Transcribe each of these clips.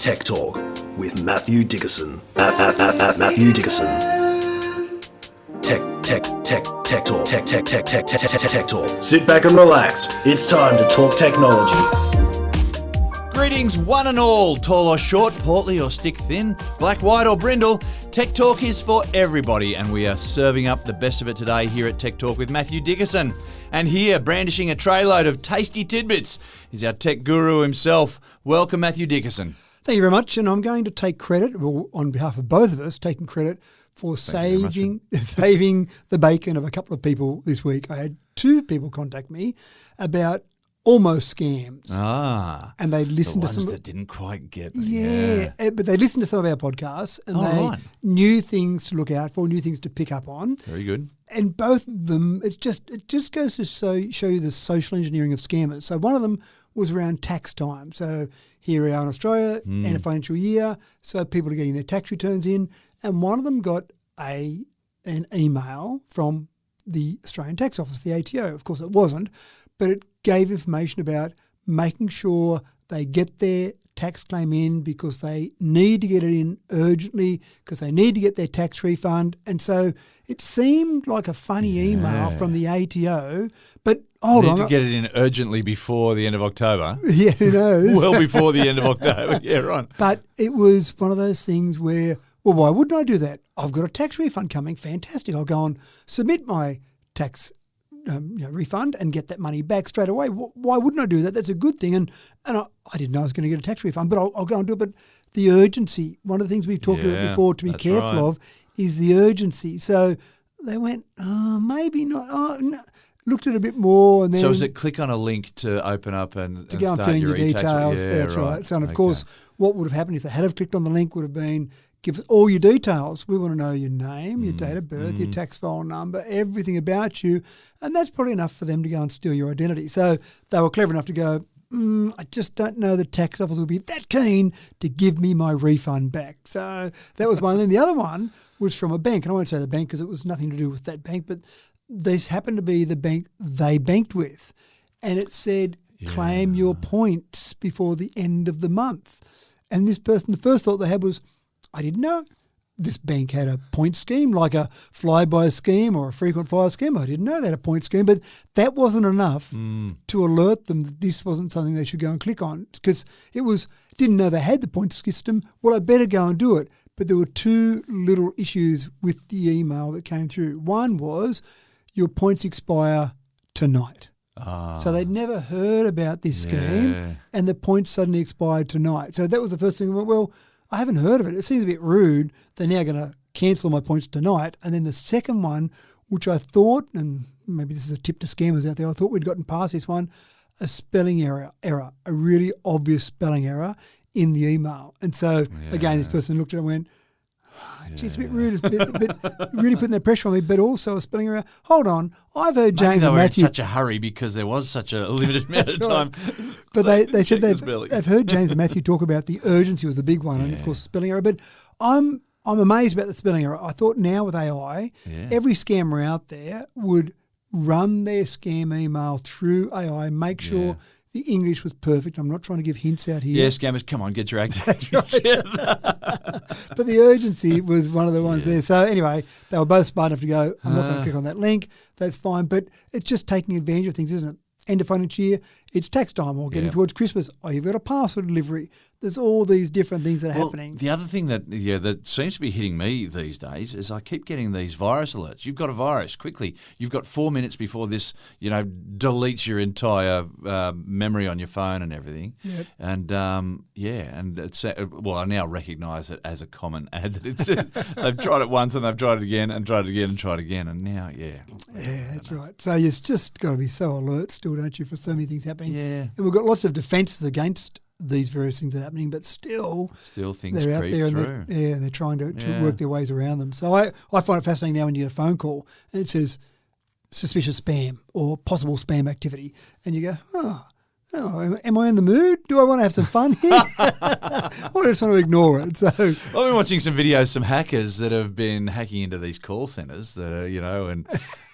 Tech Talk with Matthew Dickerson. Matthew Dickerson. Tech Talk. Sit back and relax. It's time to talk technology. Greetings one and all, tall or short, portly or stick thin, black, white or brindle. Tech Talk is for everybody, and we are serving up the best of it today here at Tech Talk with Matthew Dickerson. And here, brandishing a tray load of tasty tidbits, is our tech guru himself. Welcome, Matthew Dickerson. Thank you very much, and I'm going to take credit, well, on behalf of both of us, taking credit for saving the bacon of a couple of people this week. I had two people contact me about almost scams. And they listened the to ones some that didn't quite get me. Yeah, but they listened to some of our podcasts and they knew things to look out for, knew things to pick up on. Very good. And both of them, it just goes to show you the social engineering of scammers. So one of them was around tax time. So here we are in Australia, end of financial year, so people are getting their tax returns in, and one of them got an email from the Australian Tax Office, the ATO. Of course, it wasn't, but it gave information about making sure they get their tax claim in because they need to get it in urgently because they need to get their tax refund. And so it seemed like a funny email from the ATO, but hold on. Need to get it in urgently before the end of October. Yeah, who knows? Well before the end of October. Yeah, right. But it was one of those things where, well, why wouldn't I do that? I've got a tax refund coming. Fantastic. I'll go and submit my tax refund and get that money back straight away. Why wouldn't I do that? That's a good thing. And I didn't know I was going to get a tax refund, but I'll go and do it. But the urgency, one of the things we've talked about before to be careful of is the urgency. So they went, maybe not. No. Looked at it a bit more. And then so is it click on a link to open up and to go and start fill in your e-tax? details? Yeah, that's right. So, and of course, what would have happened if they had have clicked on the link would have been, give us all your details. We want to know your name, your date of birth, your tax file number, everything about you. And that's probably enough for them to go and steal your identity. So they were clever enough to go, I just don't know the tax office will be that keen to give me my refund back. So that was one. And then the other one was from a bank. And I won't say the bank because it was nothing to do with that bank, but this happened to be the bank they banked with. And it said, claim your points before the end of the month. And this person, the first thought they had was, I didn't know this bank had a point scheme, like a flyby scheme or a frequent flyer scheme. I didn't know they had a point scheme, but that wasn't enough to alert them that this wasn't something they should go and click on because didn't know they had the point system. Well, I better go and do it. But there were two little issues with the email that came through. One was your points expire tonight. So they'd never heard about this scheme and the points suddenly expired tonight. So that was the first thing. Well, I haven't heard of it. It seems a bit rude. They're now going to cancel my points tonight. And then the second one, which I thought, and maybe this is a tip to scammers out there, I thought we'd gotten past this one, a spelling error, a really obvious spelling error in the email. And so, again, this person looked at it and went, gee, it's a bit rude. It's a bit really putting that pressure on me, but also a spelling error. Hold on. I've heard James and Matthew. In such a hurry because there was such a limited amount of time. But they said they've heard James and Matthew talk about the urgency was the big one, and of course the spelling error. But I'm amazed about the spelling error. I thought now with AI, every scammer out there would run their scam email through AI, make sure the English was perfect. I'm not trying to give hints out here. Yeah, scammers, come on, get your act. That's right. But the urgency was one of the ones there. So anyway, they were both smart enough to go, I'm not going to click on that link. That's fine. But it's just taking advantage of things, isn't it? End of financial year, it's tax time or getting towards Christmas. Oh, you've got a parcel delivery. There's all these different things that are happening. The other thing that seems to be hitting me these days is I keep getting these virus alerts. You've got a virus, quickly. You've got 4 minutes before this, deletes your entire memory on your phone and everything. Yep. And and it's I now recognise it as a common ad that it's they've tried it once and they've tried it again and tried it again and tried it again, and now that's right. So you've just got to be so alert still, don't you, for so many things happening. Yeah, and we've got lots of defences against these various things that are happening, but still things they're out there through. and they're trying to work their ways around them. So I find it fascinating now when you get a phone call and it says suspicious spam or possible spam activity, and you go, Oh, am I in the mood? Do I want to have some fun here? Or I just want to ignore it? So I've been watching some videos, some hackers that have been hacking into these call centres that are,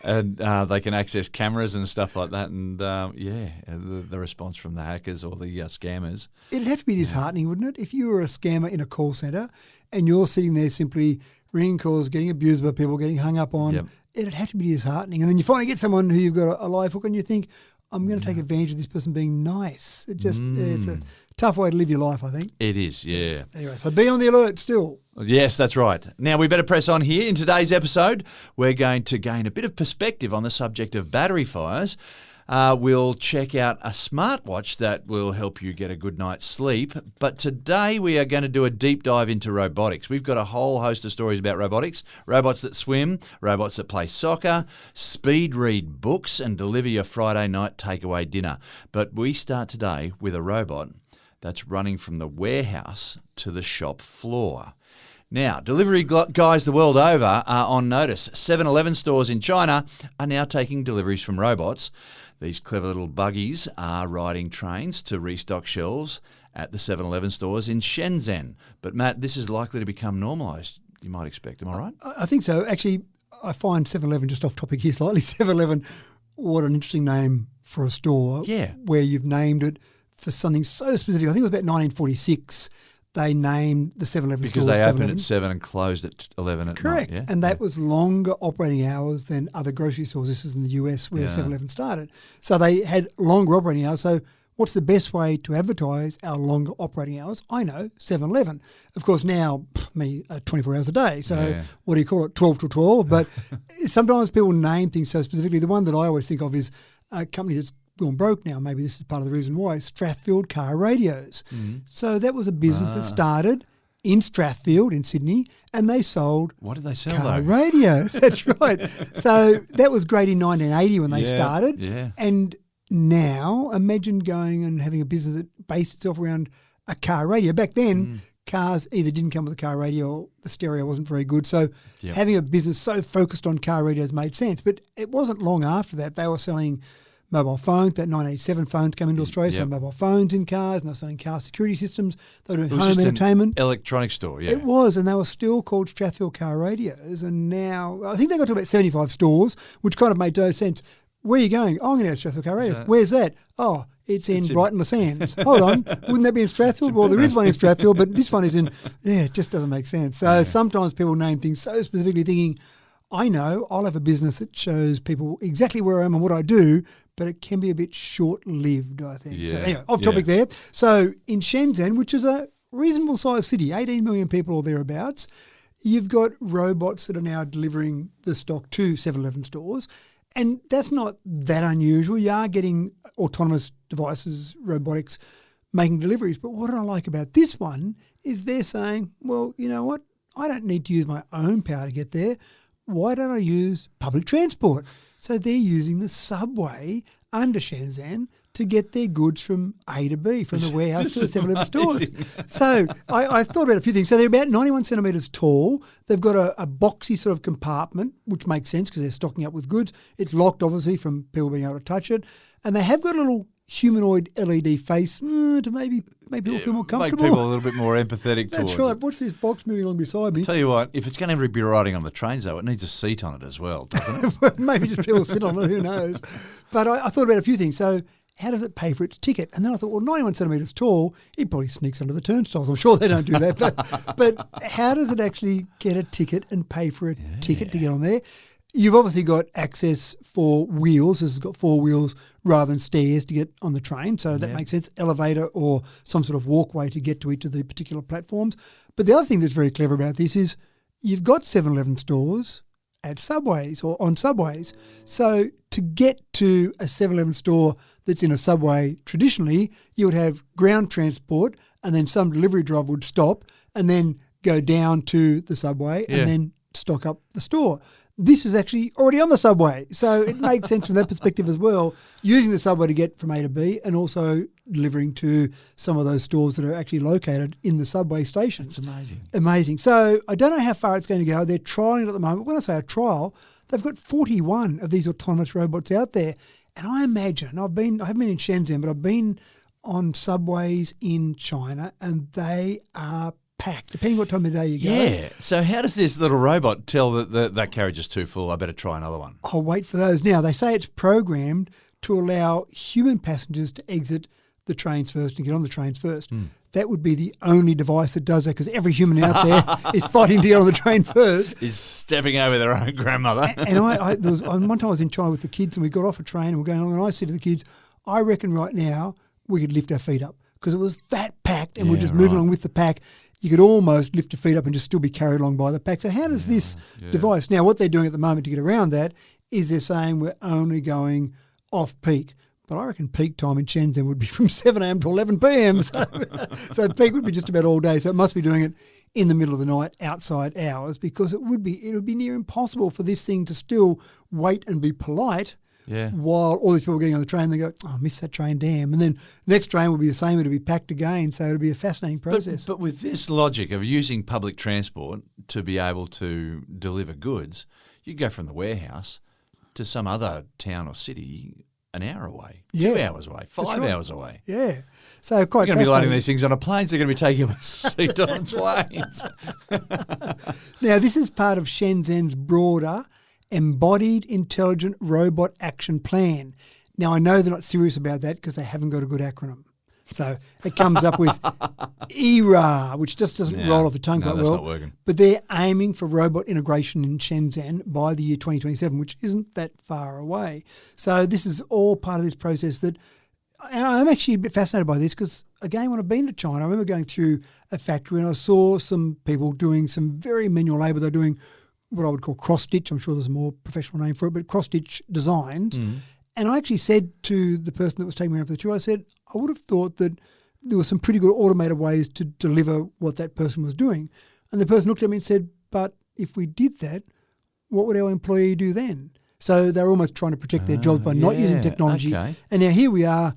and they can access cameras and stuff like that. And the response from the hackers or the scammers. it'd have to be disheartening, wouldn't it? If you were a scammer in a call centre and you're sitting there simply ringing calls, getting abused by people, getting hung up on, it'd have to be disheartening. And then you finally get someone who you've got a live hook and you think, I'm going to take advantage of this person being nice. It's a tough way to live your life, I think. It is, yeah. Anyway, so be on the alert still. Yes, that's right. Now, we better press on here. In today's episode, we're going to gain a bit of perspective on the subject of battery fires. We'll check out a smartwatch that will help you get a good night's sleep. But today we are going to do a deep dive into robotics. We've got a whole host of stories about robotics, robots that swim, robots that play soccer, speed read books and deliver your Friday night takeaway dinner. But we start today with a robot that's running from the warehouse to the shop floor. Now, delivery guys the world over are on notice. 7-Eleven stores in China are now taking deliveries from robots. These clever little buggies are riding trains to restock shelves at the 7-Eleven stores in Shenzhen. But, Matt, this is likely to become normalised, you might expect. Am I right? I think so. Actually, I find 7-Eleven, just off topic here slightly, 7-Eleven, what an interesting name for a store. Yeah. Where you've named it for something so specific. I think it was about 1946. They named the 7-Eleven because store they opened 7-Eleven. at 7 and closed at 11 at Correct. night. Yeah? And that was longer operating hours than other grocery stores. This is in the US where 7-Eleven started. So they had longer operating hours. So what's the best way to advertise our longer operating hours? I know, 7-Eleven. Of course, now, 24 hours a day. So what do you call it, 12 to 12? But sometimes people name things so specifically. The one that I always think of is a company that's gone broke now. Maybe this is part of the reason why. Strathfield Car Radios. So that was a business that started in Strathfield in Sydney, and they sold What did they sell, car though? radios. That's right. So that was great in 1980 when they started. Yeah. And now imagine going and having a business that based itself around a car radio. Back then, cars either didn't come with a car radio or the stereo wasn't very good. So having a business so focused on car radios made sense. But it wasn't long after that. They were selling mobile phones. About 1987 phones came into Australia, so mobile phones in cars, and they're selling car security systems. They were doing home entertainment. An electronic store, yeah. It was, and they were still called Strathfield Car Radios. And now, I think they got to about 75 stores, which kind of made no sense. Where are you going? Oh, I'm going to go to Strathfield Car Radios. Where's that? Oh, it's in Brighton Le Sands. Hold on. Wouldn't that be in Strathfield? Well, there is one in Strathfield, but this one is in... Yeah, it just doesn't make sense. So sometimes people name things so specifically thinking, I know I'll have a business that shows people exactly where I am and what I do, but it can be a bit short-lived, I think. So anyway, off topic there. So in Shenzhen, which is a reasonable sized city, 18 million people or thereabouts, you've got robots that are now delivering the stock to 7-Eleven stores. And that's not that unusual. You are getting autonomous devices, robotics, making deliveries. But what I like about this one is they're saying, well, you know what? I don't need to use my own power to get there. Why don't I use public transport? So they're using the subway under Shenzhen to get their goods from A to B, from the warehouse to the 7-Eleven stores. So I thought about a few things. So they're about 91 centimetres tall. They've got a boxy sort of compartment, which makes sense because they're stocking up with goods. It's locked, obviously, from people being able to touch it. And they have got a little humanoid LED face to maybe people feel more comfortable. Make people a little bit more empathetic towards That's right. it. What's this box moving along beside me? Tell you what, if it's going to be riding on the trains, though, it needs a seat on it as well, doesn't it? Maybe just people sit on it, who knows. But I thought about a few things. So how does it pay for its ticket? And then I thought, well, 91 centimetres tall, it probably sneaks under the turnstiles. I'm sure they don't do that. But how does it actually get a ticket and pay for a ticket to get on there? You've obviously got access for wheels. This has got 4 wheels rather than stairs to get on the train. So that makes sense. Elevator or some sort of walkway to get to each of the particular platforms. But the other thing that's very clever about this is you've got 7-Eleven stores at subways or on subways. So to get to a 7-Eleven store that's in a subway, traditionally you would have ground transport and then some delivery driver would stop and then go down to the subway and then stock up the store. This is actually already on the subway. So it makes sense from that perspective as well, using the subway to get from A to B and also delivering to some of those stores that are actually located in the subway stations. It's amazing. Amazing. So I don't know how far it's going to go. They're trialling it at the moment. When I say a trial, they've got 41 of these autonomous robots out there. And I imagine, I haven't been in Shenzhen, but I've been on subways in China, and they are packed, depending what time of day you go. Yeah. So how does this little robot tell that carriage is too full? I better try another one. I'll wait for those. Now, they say it's programmed to allow human passengers to exit the trains first and get on the trains first. That would be the only device that does that, because every human out there is fighting to get on the train first. Is stepping over their own grandmother. And one time I was in China with the kids, and we got off a train and we're going along, and I said to the kids, I reckon right now we could lift our feet up, because it was that packed, and we're just moving along with the pack. You could almost lift your feet up and just still be carried along by the pack. So how does this device, now what they're doing at the moment to get around that is they're saying we're only going off peak. But I reckon peak time in Shenzhen would be from 7 a.m. to 11 p.m. So peak would be just about all day. So it must be doing it in the middle of the night, outside hours, because it would be near impossible for this thing to still wait and be polite while all these people are getting on the train. They go, oh, I missed that train, damn. And then the next train will be the same. It'll be packed again. So it'll be a fascinating process. But with this logic of using public transport to be able to deliver goods, you go from the warehouse to some other town or city an hour away, 2 hours away, 5 hours away. Yeah. So quite You're going to be loading these things on a plane, so you're going to be taking them a seat on planes. Now, this is part of Shenzhen's broader Embodied Intelligent Robot Action Plan. Now, I know they're not serious about that because they haven't got a good acronym. So it comes up with ERA, which just doesn't roll off the tongue quite well. Not working. But they're aiming for robot integration in Shenzhen by the year 2027, which isn't that far away. So this is all part of this process and I'm actually a bit fascinated by this because, again, when I've been to China, I remember going through a factory and I saw some people doing some very manual labour. They're doing what I would call cross-stitch. I'm sure there's a more professional name for it, but cross-stitch designs. And I actually said to the person that was taking me around for the tour, I said, I would have thought that there were some pretty good automated ways to deliver what that person was doing. And the person looked at me and said, but if we did that, what would our employee do then? So they're almost trying to protect their jobs by not using technology. Okay. And now here we are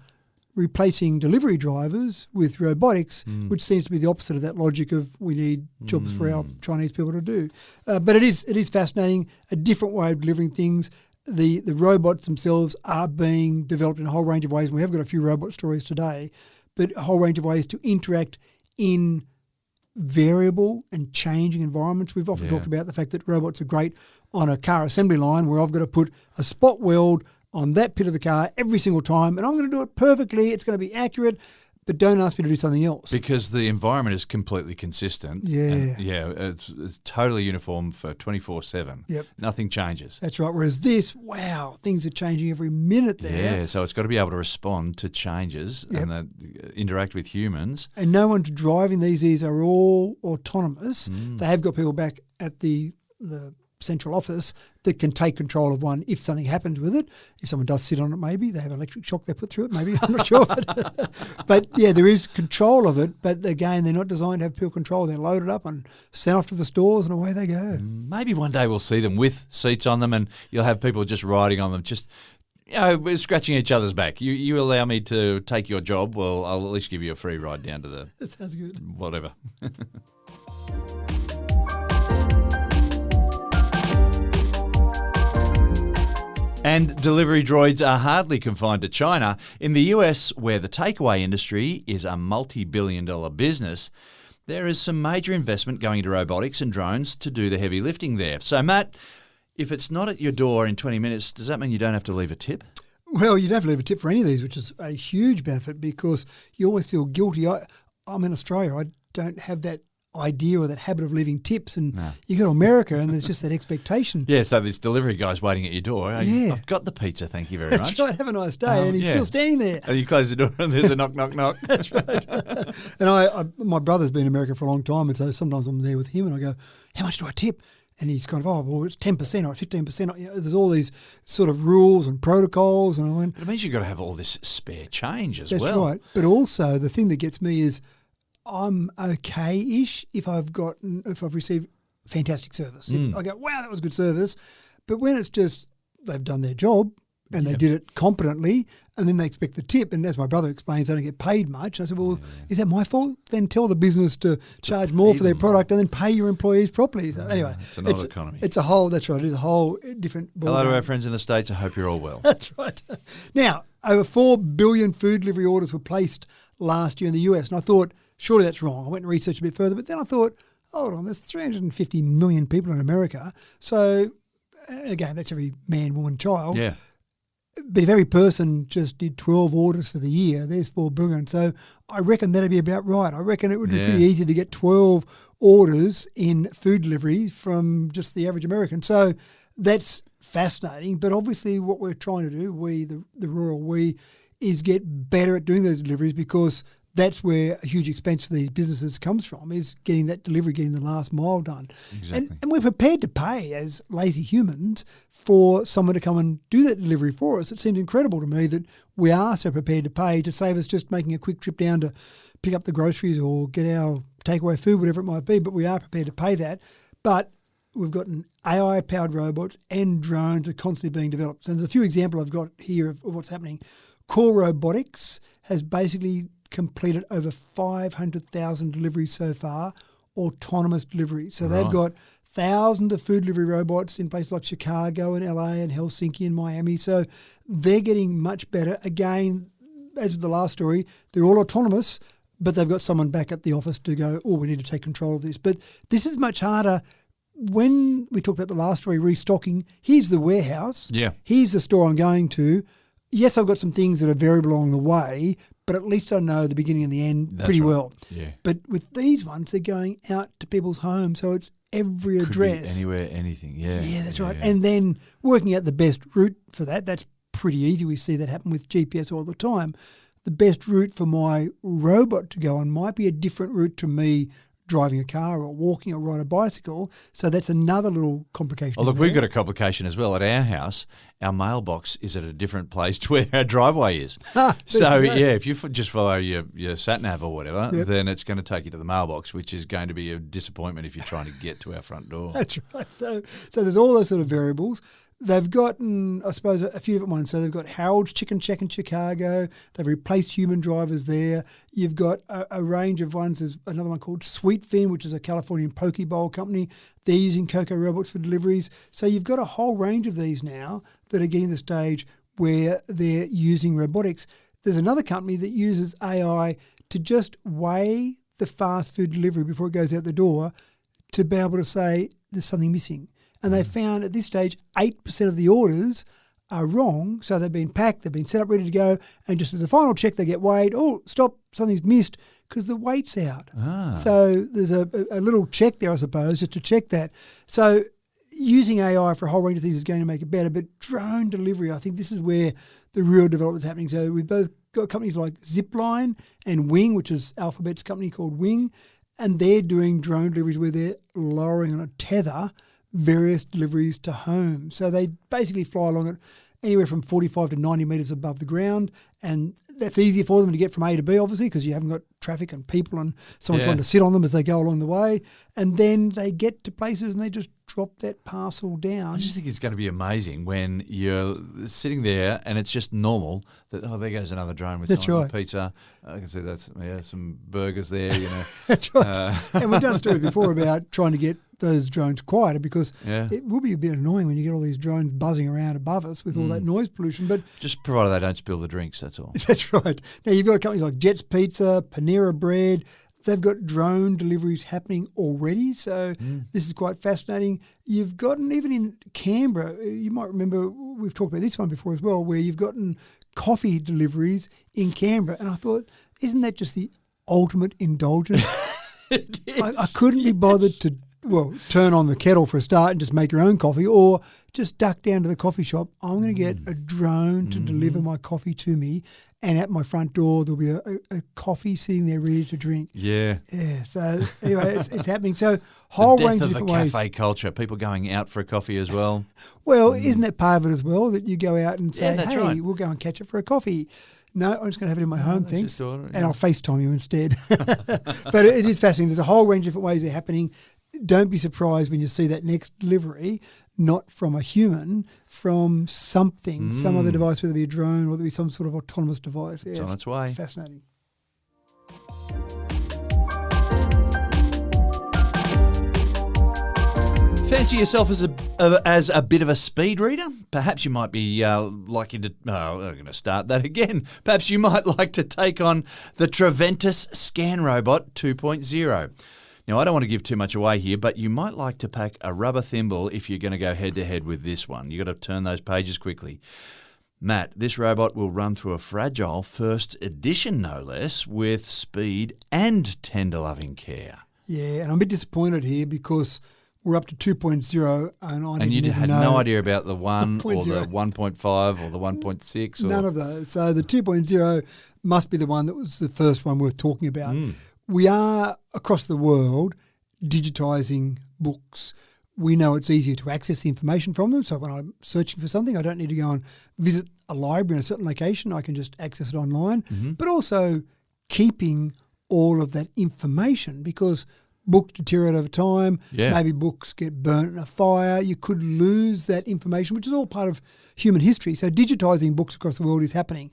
replacing delivery drivers with robotics, which seems to be the opposite of that logic of we need jobs for our Chinese people to do. But it is fascinating, a different way of delivering things. The robots themselves are being developed in a whole range of ways. We have got a few robot stories today, but a whole range of ways to interact in variable and changing environments. We've often talked about the fact that robots are great on a car assembly line where I've got to put a spot weld on that pit of the car every single time, and I'm going to do it perfectly. It's going to be accurate, but don't ask me to do something else. Because the environment is completely consistent. Yeah. It's totally uniform for 24/7. Yep. Nothing changes. That's right. Whereas this, wow, things are changing every minute there. Yeah, so it's got to be able to respond to changes and interact with humans. And no one's driving these. These are all autonomous. They have got people back at the central office that can take control of one if something happens with it. If someone does sit on it, maybe they have electric shock they put through it, maybe, I'm not sure. But yeah, there is control of it. But again, they're not designed to have pure control. They're loaded up and sent off to the stores and away they go. Maybe one day we'll see them with seats on them and you'll have people just riding on them, just we're scratching each other's back. You allow me to take your job, well, I'll at least give you a free ride down to the... That sounds good. Whatever. And delivery droids are hardly confined to China. In the US, where the takeaway industry is a multi-billion-dollar business, there is some major investment going into robotics and drones to do the heavy lifting there. So, Matt, if it's not at your door in 20 minutes, does that mean you don't have to leave a tip? Well, you don't have to leave a tip for any of these, which is a huge benefit because you always feel guilty. I'm in Australia. I don't have that idea or that habit of leaving tips, and you go to America and there's just that expectation. Yeah, so this delivery guy's waiting at your door. I've got the pizza, thank you very much. That's right, have a nice day, and he's still standing there. And you close the door and there's a knock, knock, knock. That's right. And my brother's been in America for a long time, and so sometimes I'm there with him and I go, how much do I tip? And he's kind of, well, it's 10% or 15%. There's all these sort of rules and protocols. And I went, but it means you've got to have all this spare change as well. That's right. But also the thing that gets me is I'm okay-ish if I've received fantastic service. If I go, wow, that was good service. But when it's just they've done their job and they did it competently, and then they expect the tip. And as my brother explains, they don't get paid much. I said, well, is that my fault? Then tell the business to charge more for their product and then pay your employees properly. So anyway, it's an odd economy. It's a whole, that's right, it is a whole different ball Hello game. to our friends in the States. I hope you're all well. That's right. Now, over 4 billion food delivery orders were placed last year in the US, and I thought, surely that's wrong. I went and researched a bit further, but then I thought, hold on, there's 350 million people in America. So, again, that's every man, woman, child. Yeah. But if every person just did 12 orders for the year, there's 4 billion. So I reckon that'd be about right. I reckon it would be pretty easy to get 12 orders in food delivery from just the average American. So that's fascinating. But obviously what we're trying to do, we, the rural we, is get better at doing those deliveries, because that's where a huge expense for these businesses comes from, is getting that delivery, getting the last mile done. Exactly. And we're prepared to pay as lazy humans for someone to come and do that delivery for us. It seems incredible to me that we are so prepared to pay to save us just making a quick trip down to pick up the groceries or get our takeaway food, whatever it might be, but we are prepared to pay that. But we've got AI-powered robots and drones are constantly being developed. So there's a few examples I've got here of what's happening. Core Robotics has basically completed over 500,000 deliveries so far, autonomous deliveries. So they've got thousands of food delivery robots in places like Chicago and LA and Helsinki and Miami. So they're getting much better. Again, as with the last story, they're all autonomous, but they've got someone back at the office to go, oh, we need to take control of this. But this is much harder. When we talked about the last story, restocking, here's the warehouse. Yeah. Here's the store I'm going to. Yes, I've got some things that are variable along the way, but at least I know the beginning and the end pretty well. Yeah. But with these ones, they're going out to people's homes, so it's every Could address. be anywhere, anything. Yeah. Yeah, that's right. Yeah. And then working out the best route for that, that's pretty easy. We see that happen with GPS all the time. The best route for my robot to go on might be a different route to me driving a car or walking or riding a bicycle. So that's another little complication. Oh, look, we've got a complication as well. At our house, our mailbox is at a different place to where our driveway is. So, yeah, if you just follow your sat-nav or whatever, then it's going to take you to the mailbox, which is going to be a disappointment if you're trying to get to our front door. That's right. So there's all those sort of variables. They've gotten, I suppose, a few different ones. So they've got Harold's Chicken Shack in Chicago. They've replaced human drivers there. You've got a range of ones. There's another one called Sweetfin, which is a Californian poke bowl company. They're using Coco robots for deliveries. So you've got a whole range of these now that are getting to the stage where they're using robotics. There's another company that uses AI to just weigh the fast food delivery before it goes out the door to be able to say there's something missing. And they found at this stage 8% of the orders are wrong. So they've been packed, they've been set up ready to go, and just as a final check they get weighed. Oh, stop, something's missed because the weight's out. So there's a little check there, I suppose, just to check that. So using AI for a whole range of things is going to make it better. But drone delivery, I think this is where the real development is happening. So we've both got companies like Zipline and Wing, which is Alphabet's company called Wing, and they're doing drone deliveries where they're lowering on a tether various deliveries to home. So they basically fly along at anywhere from 45 to 90 metres above the ground, and that's easier for them to get from A to B, obviously, because you haven't got traffic and people and someone trying to sit on them as they go along the way. And then they get to places and they just drop that parcel down. I just think it's going to be amazing when you're sitting there and it's just normal that, oh, there goes another drone with someone with pizza. I can see that's some burgers there, you know. That's right. And we've done stories before about trying to get those drones quieter, because it will be a bit annoying when you get all these drones buzzing around above us with all that noise pollution. But just provided they don't spill the drinks, that's all. That's right. Now you've got companies like Jet's Pizza, Panera Bread. They've got drone deliveries happening already, so this is quite fascinating. You've gotten, even in Canberra, you might remember, we've talked about this one before as well, where you've gotten coffee deliveries in Canberra. And I thought, isn't that just the ultimate indulgence? It is. I couldn't be bothered to, turn on the kettle for a start and just make your own coffee, or just duck down to the coffee shop. I'm going to get a drone to deliver my coffee to me, and at my front door there'll be a coffee sitting there ready to drink. Yeah. Yeah. So anyway, it's happening. So whole range of different ways. The cafe culture, people going out for a coffee as well. Well, isn't that part of it as well, that you go out and say, that's hey, right. we'll go and catch it for a coffee? No, I'm just going to have it in my home, thanks. And I'll FaceTime you instead. But it is fascinating. There's a whole range of different ways they're happening. Don't be surprised when you see that next delivery not from a human, from something, some other device, whether it be a drone or whether it be some sort of autonomous device. Yeah, It's on its way. Fascinating. Fancy yourself as a bit of a speed reader? Perhaps you might be likely to... Oh, I'm going to start that again. Perhaps you might like to take on the Treventus Scan Robot 2.0. Now, I don't want to give too much away here, but you might like to pack a rubber thimble if you're going to go head-to-head with this one. You've got to turn those pages quickly. Matt, this robot will run through a fragile first edition, no less, with speed and tender-loving care. Yeah, and I'm a bit disappointed here because we're up to 2.0 and you had know no idea about the 1 or the 1.5 or the 1.6? None of those. So the 2.0 must be the one that was the first one worth talking about. We are, across the world, digitising books. We know it's easier to access the information from them. So when I'm searching for something, I don't need to go and visit a library in a certain location. I can just access it online. But also keeping all of that information, because books deteriorate over time. Yeah. Maybe books get burnt in a fire. You could lose that information, which is all part of human history. So digitising books across the world is happening.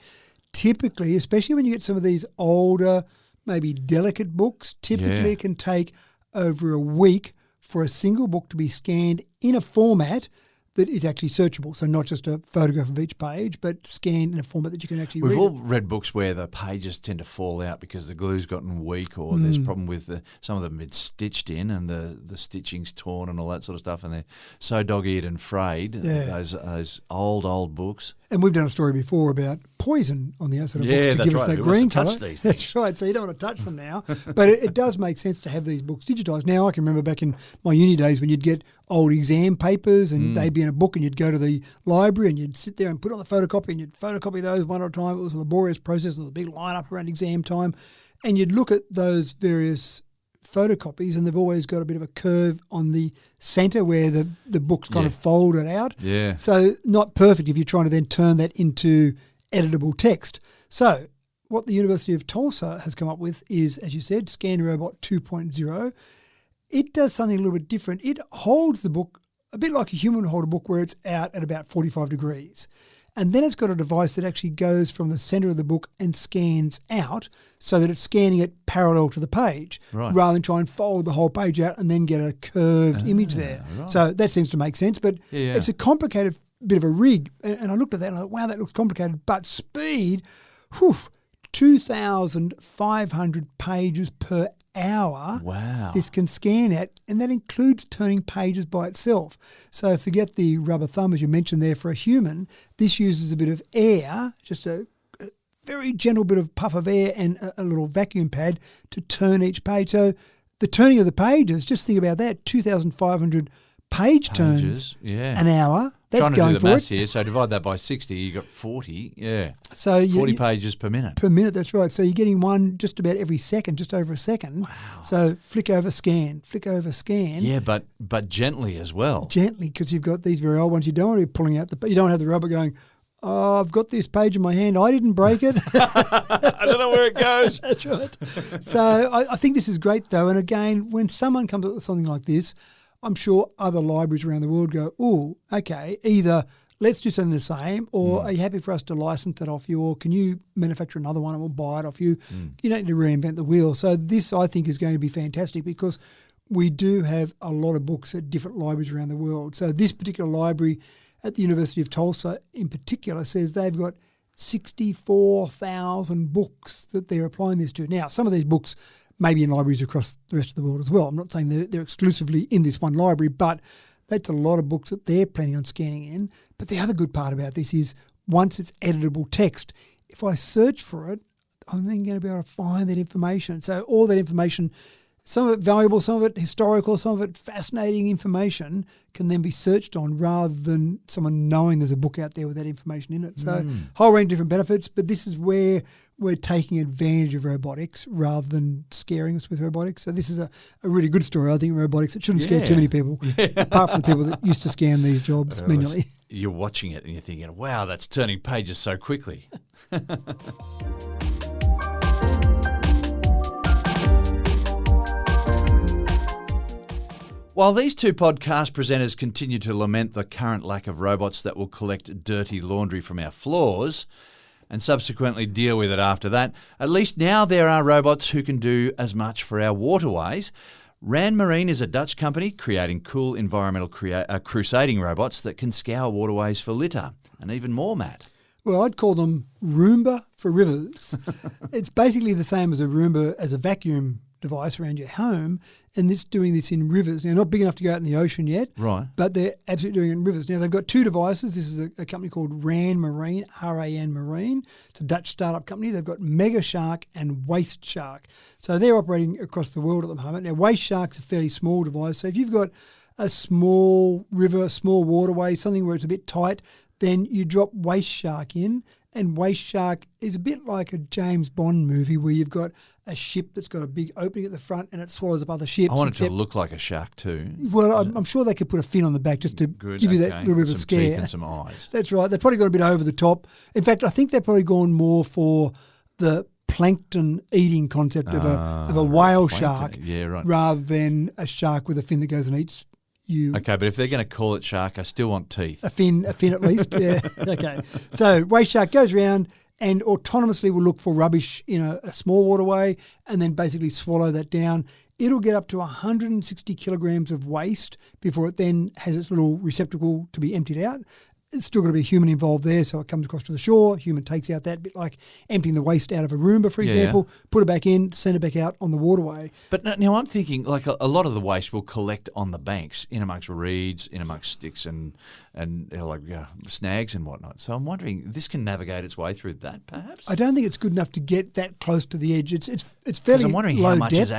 Typically, especially when you get some of these older, maybe delicate books, typically it can take over a week for a single book to be scanned in a format that is actually searchable. So not just a photograph of each page, but scanned in a format that you can actually read. We've all read books where the pages tend to fall out because the glue's gotten weak, or there's a problem with some of them it's stitched in and the stitching's torn and all that sort of stuff, and they're so dog-eared and frayed, those old books. And we've done a story before about poison on the outside of Yeah, books to that's give us right. that Who wants green to touch colour. these That's things? right. So you don't want to touch them now. But it does make sense to have these books digitised. Now I can remember back in my uni days when you'd get old exam papers and they'd be in a book and you'd go to the library and you'd sit there and put on the photocopy and you'd photocopy those one at a time. It was a laborious process. There was a big line up around exam time. And you'd look at those various photocopies and they've always got a bit of a curve on the centre where the book's kind of folded out. Yeah. So not perfect if you're trying to then turn that into editable text. So what the University of Tulsa has come up with is, as you said, Scan Robot 2.0. It does something a little bit different. It holds the book a bit like a human would hold a book where it's out at about 45 degrees. And then it's got a device that actually goes from the centre of the book and scans out so that it's scanning it parallel to the page rather than try and fold the whole page out and then get a curved image there. Right. So that seems to make sense. But it's a complicated bit of a rig. And I looked at that and I thought, wow, that looks complicated. But speed, 2,500 pages per hour. Wow. This can scan at, and that includes turning pages by itself. So forget the rubber thumb, as you mentioned there, for a human. This uses a bit of air, just a very gentle bit of puff of air and a little vacuum pad to turn each page. So the turning of the pages, just think about that, 2,500 page turns an hour. That's trying to going do the for maths it. here, so divide that by 60, you got 40. Yeah. So 40 pages per minute. Per minute, that's right. So you're getting one just about every second, just over a second. Wow. So flick over, scan, flick over, scan. Yeah, but gently as well. Gently, because you've got these very old ones. You don't want to be pulling out you don't have the rubber going, oh, I've got this page in my hand. I didn't break it. I don't know where it goes. That's right. So I think this is great, though. And again, when someone comes up with something like this, I'm sure other libraries around the world go, oh, okay, either let's do something the same, or are you happy for us to license that off you, or can you manufacture another one and we'll buy it off you? You don't need to reinvent the wheel. So this, I think, is going to be fantastic because we do have a lot of books at different libraries around the world. So this particular library at the University of Tulsa in particular says they've got 64,000 books that they're applying this to. Now, some of these books may be in libraries across the rest of the world as well. I'm not saying they're exclusively in this one library, but that's a lot of books that they're planning on scanning in. But the other good part about this is once it's editable text, if I search for it, I'm then going to be able to find that information. So all that information, some of it valuable, some of it historical, some of it fascinating information can then be searched on rather than someone knowing there's a book out there with that information in it. So whole range of different benefits, but this is where we're taking advantage of robotics rather than scaring us with robotics. So this is a really good story, I think, robotics. It shouldn't scare too many people, apart from the people that used to scan these jobs manually. You're watching it and you're thinking, wow, that's turning pages so quickly. While these two podcast presenters continue to lament the current lack of robots that will collect dirty laundry from our floors and subsequently deal with it after that, at least now there are robots who can do as much for our waterways. Rand Marine is a Dutch company creating cool environmental crusading robots that can scour waterways for litter. And even more, Matt. Well, I'd call them Roomba for rivers. It's basically the same as a Roomba as a vacuum device around your home, and this doing this in rivers. Now, not big enough to go out in the ocean yet, right? But they're absolutely doing it in rivers. Now, they've got two devices. This is a company called Rand Marine, R-A-N Marine. It's a Dutch startup company. They've got MegaShark and WasteShark. So they're operating across the world at the moment. Now, WasteShark's a fairly small device. So if you've got a small river, a small waterway, something where it's a bit tight, then you drop WasteShark in. And WasteShark is a bit like a James Bond movie where you've got a ship that's got a big opening at the front and it swallows up other ships. I want it to look like a shark too. Well, I'm sure they could put a fin on the back just to give you that little bit of a scare. Some teeth and some eyes. That's right. They've probably gone a bit over the top. In fact, I think they've probably gone more for the plankton eating concept of a whale shark rather than a shark with a fin that goes and eats you. Okay, but if they're going to call it shark, I still want teeth. A fin at least. Yeah. Okay. So WasteShark goes around and autonomously will look for rubbish in a small waterway and then basically swallow that down. It'll get up to 160 kilograms of waste before it then has its little receptacle to be emptied out. It's still got to be a human involved there, so it comes across to the shore. Human takes out that bit, like emptying the waste out of a Roomba, for example, put it back in, send it back out on the waterway. But now I'm thinking, like a lot of the waste will collect on the banks, in amongst reeds, in amongst sticks and snags and whatnot. So I'm wondering, this can navigate its way through that, perhaps? I don't think it's good enough to get that close to the edge. It's fairly I'm wondering low how much depth.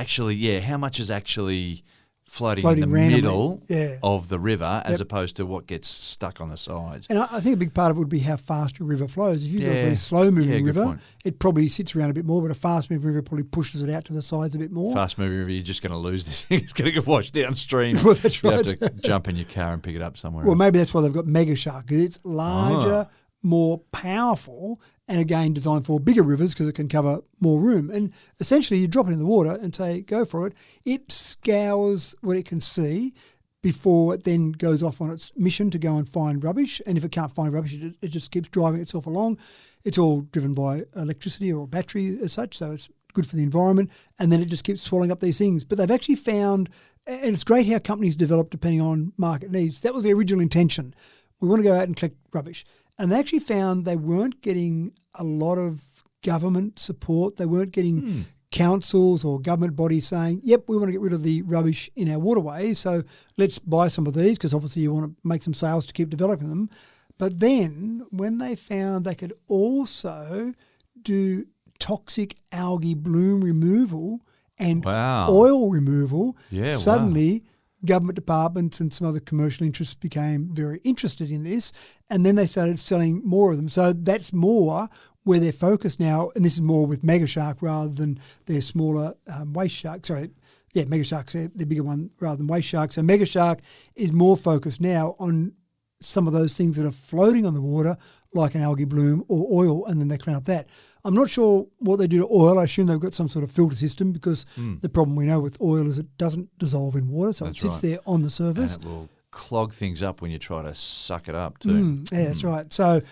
How much is actually floating in the randomly. middle of the river as opposed to what gets stuck on the sides. And I think a big part of it would be how fast your river flows. If you've got a very slow-moving river, it probably sits around a bit more, but a fast-moving river probably pushes it out to the sides a bit more. Fast-moving river, you're just going to lose this thing. It's going to get washed downstream. Well, that's right. You have to jump in your car and pick it up somewhere Well, else. maybe that's why they've got MegaShark, because it's larger, more powerful, and again designed for bigger rivers because it can cover more room. And essentially you drop it in the water and say, go for it. It scours what it can see before it then goes off on its mission to go and find rubbish. And if it can't find rubbish, it just keeps driving itself along. It's all driven by electricity or battery as such, so it's good for the environment. And then it just keeps swallowing up these things. But they've actually found, and it's great how companies develop depending on market needs. That was the original intention. We want to go out and collect rubbish. And they actually found they weren't getting a lot of government support. They weren't getting councils or government bodies saying, yep, we want to get rid of the rubbish in our waterways, so let's buy some of these because obviously you want to make some sales to keep developing them. But then when they found they could also do toxic algae bloom removal and oil removal, suddenly government departments and some other commercial interests became very interested in this, and then they started selling more of them. So that's more where they're focused now, and this is more with MegaShark rather than their smaller WasteShark. MegaShark's the bigger one rather than WasteShark. So MegaShark is more focused now on some of those things that are floating on the water, like an algae bloom or oil, and then they clean up that. I'm not sure what they do to oil. I assume they've got some sort of filter system because the problem we know with oil is it doesn't dissolve in water, so it sits there on the surface. And it will clog things up when you try to suck it up too. That's right. So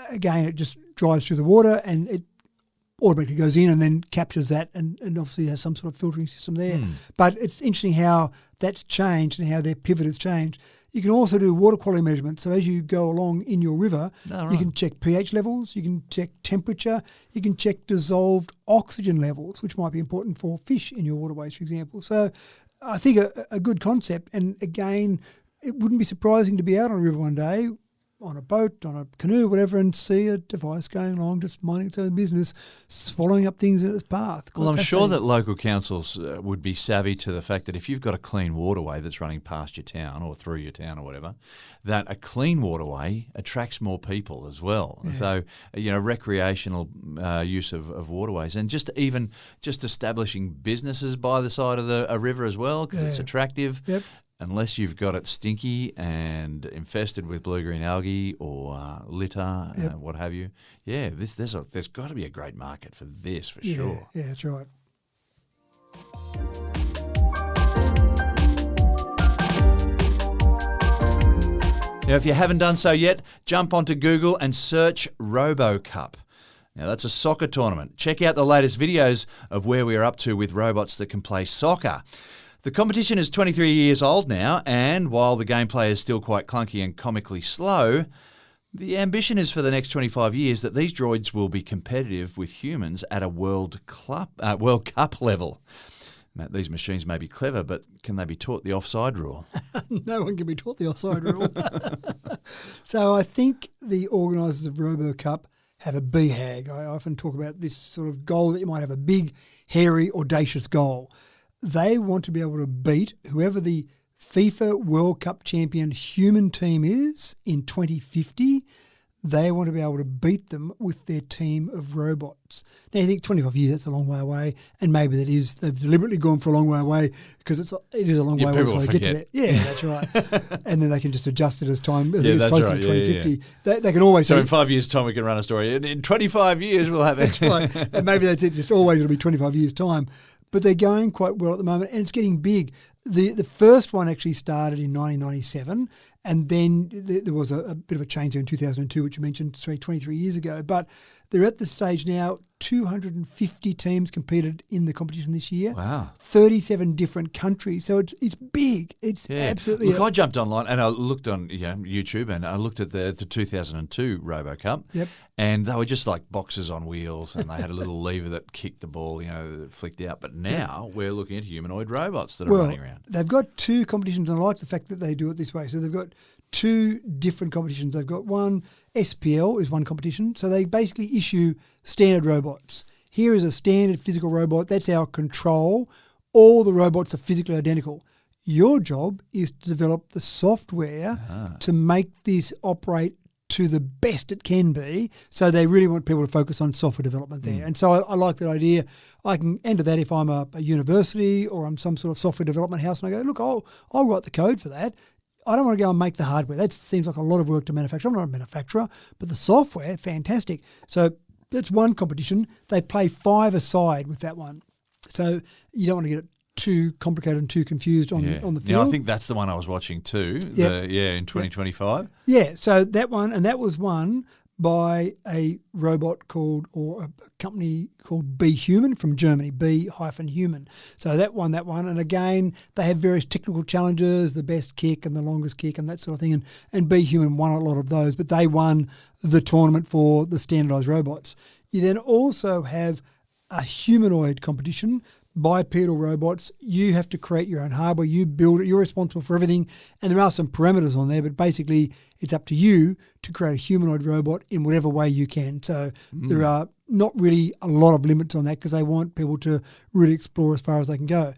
again, it just drives through the water and it automatically goes in and then captures that and obviously has some sort of filtering system there. But it's interesting how that's changed and how their pivot has changed. You can also do water quality measurements. So as you go along in your river, you can check pH levels, you can check temperature, you can check dissolved oxygen levels, which might be important for fish in your waterways, for example. So I think a good concept. And again, it wouldn't be surprising to be out on a river one day, on a boat, on a canoe, whatever, and see a device going along, just minding its own business, swallowing up things in its path. Well, I'm sure that local councils would be savvy to the fact that if you've got a clean waterway that's running past your town or through your town or whatever, that a clean waterway attracts more people as well. So, recreational use of waterways and just establishing businesses by the side of a river as well because it's attractive. Yep. Unless you've got it stinky and infested with blue-green algae or litter, what have you. Yeah, there's got to be a great market for this for sure. Yeah, that's right. Now, if you haven't done so yet, jump onto Google and search Robo Cup. Now, that's a soccer tournament. Check out the latest videos of where we are up to with robots that can play soccer. The competition is 23 years old now, and while the gameplay is still quite clunky and comically slow, the ambition is for the next 25 years that these droids will be competitive with humans at a World Cup level. Matt, these machines may be clever, but can they be taught the offside rule? No one can be taught the offside rule. So I think the organisers of Robo Cup have a BHAG. I often talk about this sort of goal that you might have a big, hairy, audacious goal. They want to be able to beat whoever the FIFA World Cup champion human team is in 2050. They want to be able to beat them with their team of robots. Now, you think 25 years, that's a long way away, and maybe that is, they've deliberately gone for a long way away because it is a long way away before they get to that. Yeah, that's right. And then they can just adjust it as time, as it gets closer to 2050. Yeah. They can always So in 5 years' time, we can run a story. In 25 years, we'll have it. That's right. And maybe that's it, just always it'll be 25 years' time. But they're going quite well at the moment, and it's getting big. The first one actually started in 1997, and then there was a bit of a change there in 2002, which you mentioned 23 years ago. But they're at the stage now, 250 teams competed in the competition this year. Wow. 37 different countries. So it's big. It's absolutely... Look, I jumped online and I looked on YouTube and I looked at the 2002 Robo Cup. Yep. And they were just like boxes on wheels and they had a little lever that kicked the ball, that flicked out. But now we're looking at humanoid robots that are running around. They've got two competitions, and I like the fact that they do it this way. So they've got two different competitions. They've got one, SPL is one competition. So they basically issue standard robots. Here is a standard physical robot. That's our control. All the robots are physically identical. Your job is to develop the software to make this operate to the best it can be. So they really want people to focus on software development there. And so I like that idea. I can enter that if I'm a university or I'm some sort of software development house and I go, look, I'll write the code for that. I don't want to go and make the hardware. That seems like a lot of work to manufacture. I'm not a manufacturer, but the software, fantastic. So that's one competition. They play 5 aside with that one. So you don't want to get it too complicated and too confused on the field. Yeah, I think that's the one I was watching too. Yep. In 2025. Yeah, so that one, and that was won by a robot called, or a company called Be Human from Germany, Be-Human. So that won, and again, they have various technical challenges, the best kick and the longest kick and that sort of thing, and Be Human won a lot of those, but they won the tournament for the standardised robots. You then also have a humanoid competition, bipedal robots. You have to create your own hardware. You build it. You're responsible for everything. And there are some parameters on there, but basically it's up to you to create a humanoid robot in whatever way you can. So there are not really a lot of limits on that because they want people to really explore as far as they can go.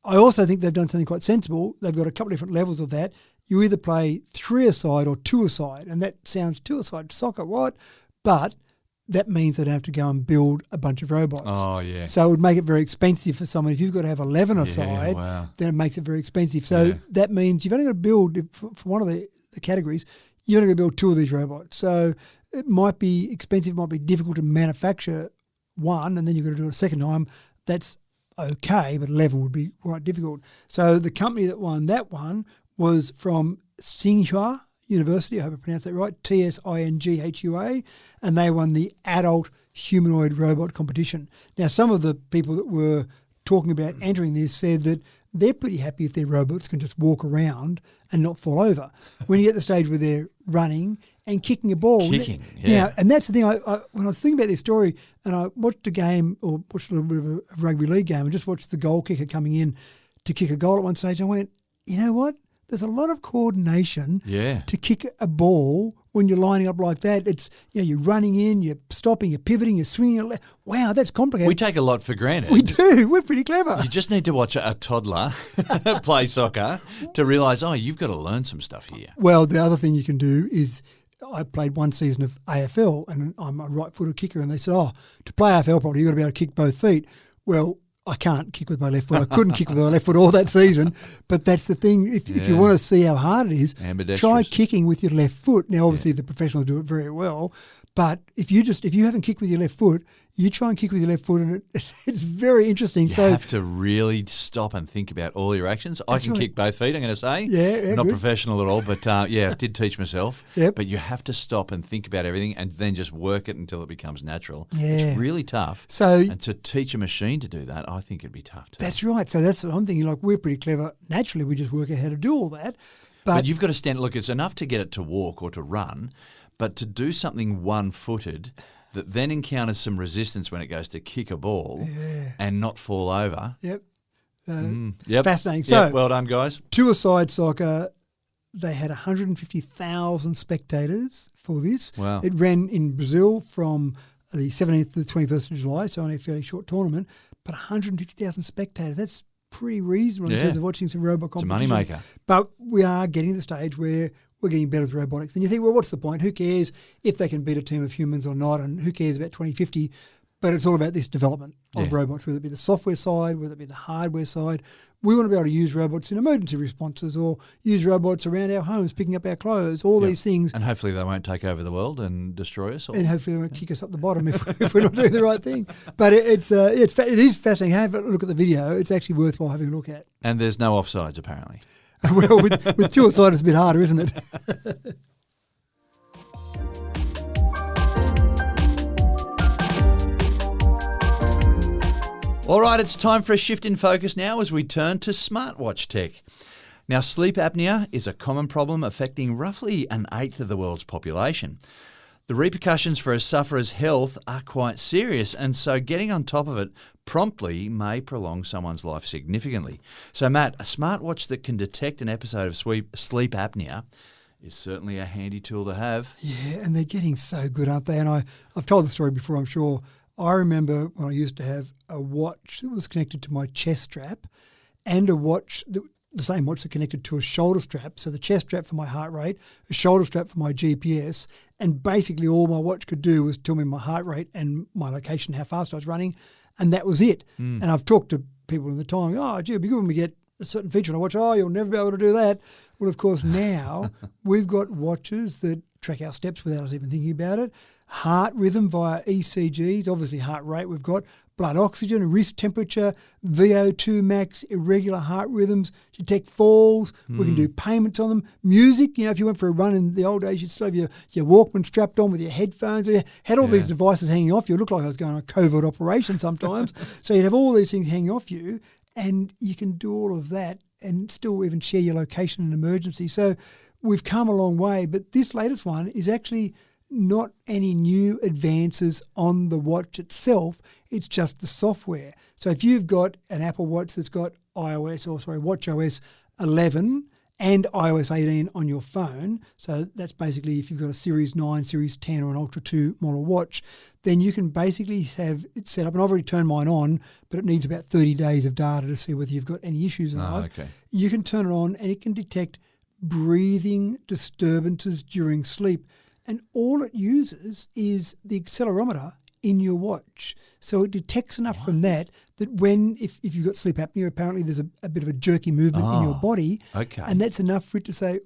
I also think they've done something quite sensible. They've got a couple of different levels of that. You either play 3-a-side or 2-a-side, and that sounds 2-a-side soccer, what? But that means they don't have to go and build a bunch of robots. Oh, yeah. So it would make it very expensive for someone. If you've got to have 11 aside, then it makes it very expensive. So that means you've only got to build, for one of the categories, you've only got to build 2 of these robots. So it might be expensive, it might be difficult to manufacture one, and then you've got to do it a second time. That's okay, but 11 would be quite difficult. So the company that won that one was from Tsinghua University, I hope I pronounced that right, Tsinghua, and they won the adult humanoid robot competition. Now, some of the people that were talking about entering this said that they're pretty happy if their robots can just walk around and not fall over. When you get to the stage where they're running and kicking a ball. Now, and that's the thing, I when I was thinking about this story and I watched a game or watched a little bit of a rugby league game and just watched the goal kicker coming in to kick a goal at one stage, I went, you know what? There's a lot of coordination to kick a ball when you're lining up like that. It's you're running in, you're stopping, you're pivoting, you're swinging. Wow, that's complicated. We take a lot for granted. We do. We're pretty clever. You just need to watch a toddler play soccer to realise, you've got to learn some stuff here. Well, the other thing you can do is I played one season of AFL and I'm a right-footed kicker and they said, to play AFL properly, you've got to be able to kick both feet. Well, I can't kick with my left foot. I couldn't kick with my left foot all that season. But that's the thing. If you want to see how hard it is, try kicking with your left foot. Now, obviously, the professionals do it very well. But if you haven't kicked with your left foot, you try and kick with your left foot, and it's very interesting. You have to really stop and think about all your actions. I can kick both feet, I'm going to say. Yeah, not good. professional at all, but I did teach myself. Yep. But you have to stop and think about everything and then just work it until it becomes natural. Yeah. It's really tough. And to teach a machine to do that, I think it'd be tough too. That's right. So that's what I'm thinking. Like, we're pretty clever. Naturally, we just work out how to do all that. But you've got to stand. Look, it's enough to get it to walk or to run, but to do something one-footed that then encounters some resistance when it goes to kick a ball and not fall over. Yep. Yep. Fascinating. So, well done, guys. Two-a-side soccer, they had 150,000 spectators for this. Wow. It ran in Brazil from the 17th to the 21st of July, so only a fairly short tournament, but 150,000 spectators. That's pretty reasonable in terms of watching some robot competition. It's a moneymaker. But we are getting to the stage where we're getting better with robotics. And you think, well, what's the point? Who cares if they can beat a team of humans or not? And who cares about 2050? But it's all about this development of robots, whether it be the software side, whether it be the hardware side. We want to be able to use robots in emergency responses or use robots around our homes, picking up our clothes, all these things. And hopefully they won't take over the world and destroy us all. And hopefully they won't kick us up the bottom if we're not doing the right thing. But it is fascinating. Have a look at the video. It's actually worthwhile having a look at. And there's no offsides, apparently. Well, with two-a-side, it's a bit harder, isn't it? All right, it's time for a shift in focus now as we turn to smartwatch tech. Now, sleep apnea is a common problem affecting roughly an eighth of the world's population. The repercussions for a sufferer's health are quite serious, and so getting on top of it promptly may prolong someone's life significantly. So, Matt, a smartwatch that can detect an episode of sleep apnea is certainly a handy tool to have. Yeah, and they're getting so good, aren't they? And I've told the story before, I'm sure. I remember when I used to have a watch that was connected to my chest strap and a watch, the same watch that connected to a shoulder strap. So the chest strap for my heart rate, a shoulder strap for my GPS, and basically all my watch could do was tell me my heart rate and my location, how fast I was running, and that was it. And I've talked to people in the time, it'd be good when we get a certain feature on a watch. You'll never be able to do that. Well, of course, now we've got watches that track our steps without us even thinking about it. Heart rhythm via ECGs, obviously heart rate. We've got blood oxygen, wrist temperature, VO2 max, irregular heart rhythms, detect falls. We can do payments on them. Music, if you went for a run in the old days, you'd still have your Walkman strapped on with your headphones. You had all these devices hanging off you. It looked like I was going on a covert operation sometimes. So you'd have all these things hanging off you, and you can do all of that and still even share your location in an emergency. So we've come a long way, but this latest one is actually not any new advances on the watch itself. It's just the software. So if you've got an Apple Watch that's got WatchOS 11 and iOS 18 on your phone, so that's basically if you've got a Series 9, Series 10 or an Ultra 2 model watch, then you can basically have it set up, and I've already turned mine on, but it needs about 30 days of data to see whether you've got any issues or not. Okay. You can turn it on and it can detect breathing disturbances during sleep. And all it uses is the accelerometer in your watch. So it detects enough from that when, if you've got sleep apnea, apparently there's a bit of a jerky movement in your body. Okay. And that's enough for it to say,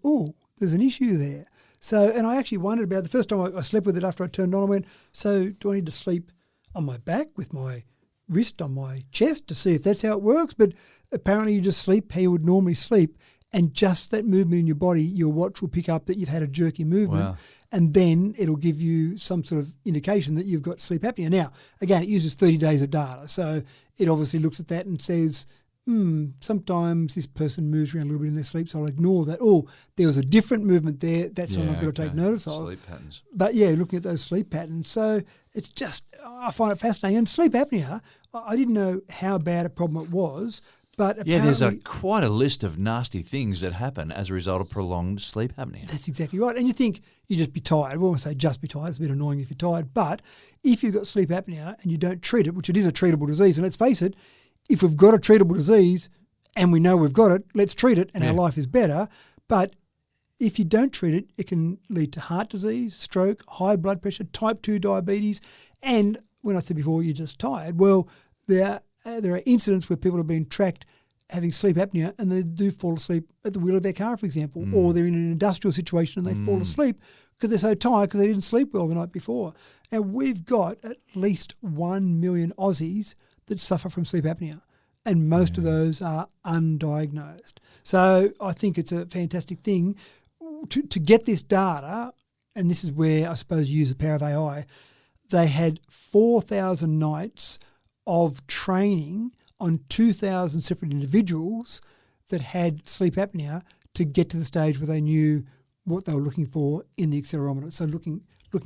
there's an issue there. So, and I actually wondered about it. The first time I slept with it after I turned it on, I went, so do I need to sleep on my back with my wrist on my chest to see if that's how it works? But apparently you just sleep how you would normally sleep. And just that movement in your body, your watch will pick up that you've had a jerky movement. Wow. And then it'll give you some sort of indication that you've got sleep apnea. Now, again, it uses 30 days of data. So it obviously looks at that and says, sometimes this person moves around a little bit in their sleep, so I'll ignore that. There was a different movement there. That's what I've got to take notice of. Sleep patterns. But looking at those sleep patterns. So it's just, I find it fascinating. And sleep apnea, I didn't know how bad a problem it was. But there's quite a list of nasty things that happen as a result of prolonged sleep apnea. That's exactly right. And you think you just be tired. Well, I won't say just be tired. It's a bit annoying if you're tired. But if you've got sleep apnea and you don't treat it, which it is a treatable disease, and let's face it, if we've got a treatable disease and we know we've got it, let's treat it and our life is better. But if you don't treat it, it can lead to heart disease, stroke, high blood pressure, type 2 diabetes. And when I said before you're just tired, well, there are incidents where people have been tracked having sleep apnea and they do fall asleep at the wheel of their car, for example, or they're in an industrial situation and they fall asleep because they're so tired because they didn't sleep well the night before. And we've got at least 1 million Aussies that suffer from sleep apnea, and most of those are undiagnosed. So I think it's a fantastic thing to get this data, and this is where I suppose you use the power of AI. They had 4,000 nights of training on 2,000 separate individuals that had sleep apnea to get to the stage where they knew what they were looking for in the accelerometer. So looking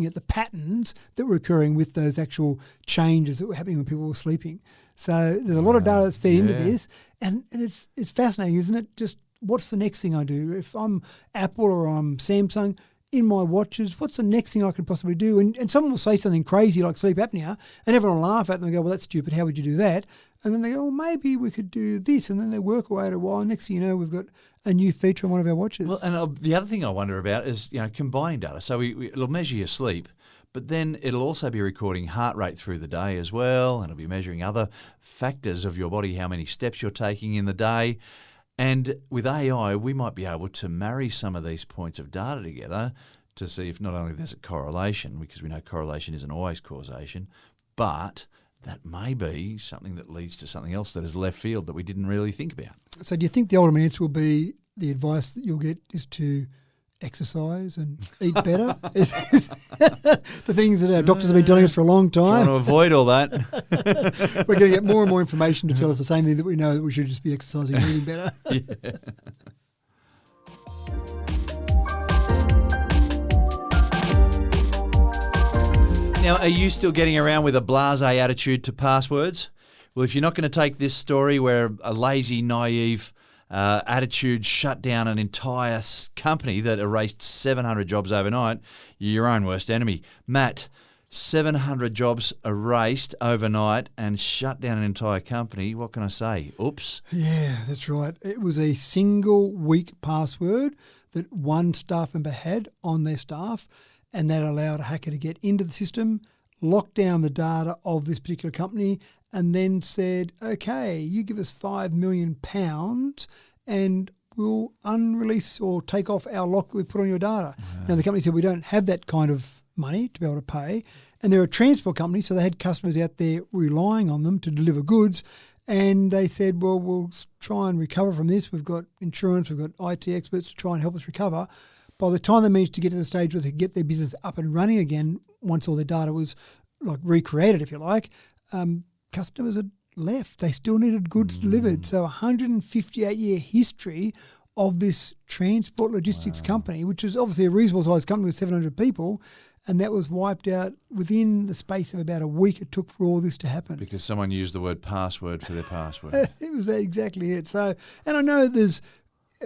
at the patterns that were occurring with those actual changes that were happening when people were sleeping. So there's a lot of data that's fed into this, and it's fascinating, isn't it? Just what's the next thing I do? If I'm Apple or I'm Samsung, in my watches, what's the next thing I could possibly do? And someone will say something crazy like sleep apnea, and everyone will laugh at them and go, well, that's stupid. How would you do that? And then they go, well, maybe we could do this. And then they work away at a while. Next thing you know, we've got a new feature on one of our watches. Well, and the other thing I wonder about is, combining data. So it'll measure your sleep, but then it'll also be recording heart rate through the day as well, and it'll be measuring other factors of your body, how many steps you're taking in the day. And with AI, we might be able to marry some of these points of data together to see if not only there's a correlation, because we know correlation isn't always causation, but that may be something that leads to something else that is left field that we didn't really think about. So do you think the ultimate answer will be the advice that you'll get is to exercise and eat better? The things that our doctors have been telling us for a long time. Trying to avoid all that. We're going to get more and more information to tell us the same thing that we know, that we should just be exercising and eating better. Yeah. Now, are you still getting around with a blasé attitude to passwords? Well, if you're not going to take this story where a lazy, naive attitude shut down an entire company that erased 700 jobs overnight, you're your own worst enemy. Matt, 700 jobs erased overnight and shut down an entire company. What can I say? Oops. Yeah, that's right. It was a single weak password that one staff member had on their staff, and that allowed a hacker to get into the system, lock down the data of this particular company, and then said, okay, you give us £5 million and we'll unrelease or take off our lock that we put on your data. Wow. Now, the company said, we don't have that kind of money to be able to pay. And they're a transport company, so they had customers out there relying on them to deliver goods. And they said, well, we'll try and recover from this. We've got insurance, we've got IT experts to try and help us recover. By the time they managed to get to the stage where they could get their business up and running again, once all their data was like recreated, if you like, customers had left. They still needed goods delivered. So 158-year history of this transport logistics company, which is obviously a reasonable sized company with 700 people, and that was wiped out within the space of about a week it took for all this to happen. Because someone used the word password for their password. It was exactly it. So, and I know there's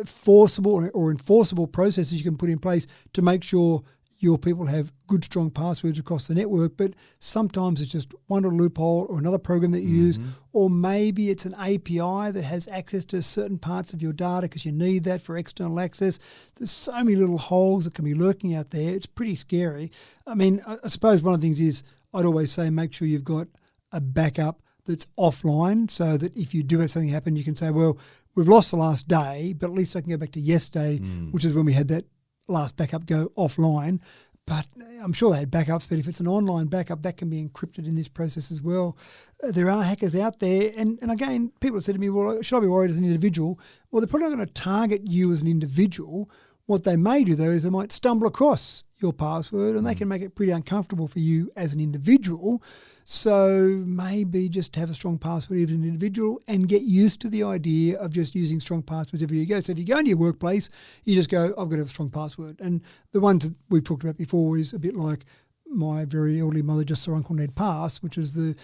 forcible or enforceable processes you can put in place to make sure your people have good, strong passwords across the network, but sometimes it's just one little loophole or another program that you use, or maybe it's an API that has access to certain parts of your data because you need that for external access. There's so many little holes that can be lurking out there. It's pretty scary. I mean, I suppose one of the things is I'd always say make sure you've got a backup that's offline so that if you do have something happen, you can say, well, we've lost the last day, but at least I can go back to yesterday, which is when we had that last backup go offline. But I'm sure they had backups, but if it's an online backup, that can be encrypted in this process as well. There are hackers out there. And again, people have said to me, well, should I be worried as an individual? Well, they're probably not going to target you as an individual. What they may do, though, is they might stumble across your password and they can make it pretty uncomfortable for you as an individual. So maybe just have a strong password as an individual and get used to the idea of just using strong passwords everywhere you go. So if you go into your workplace, you just go, I've got to have a strong password. And the ones that we've talked about before is a bit like my very elderly mother just saw Uncle Ned pass, which is the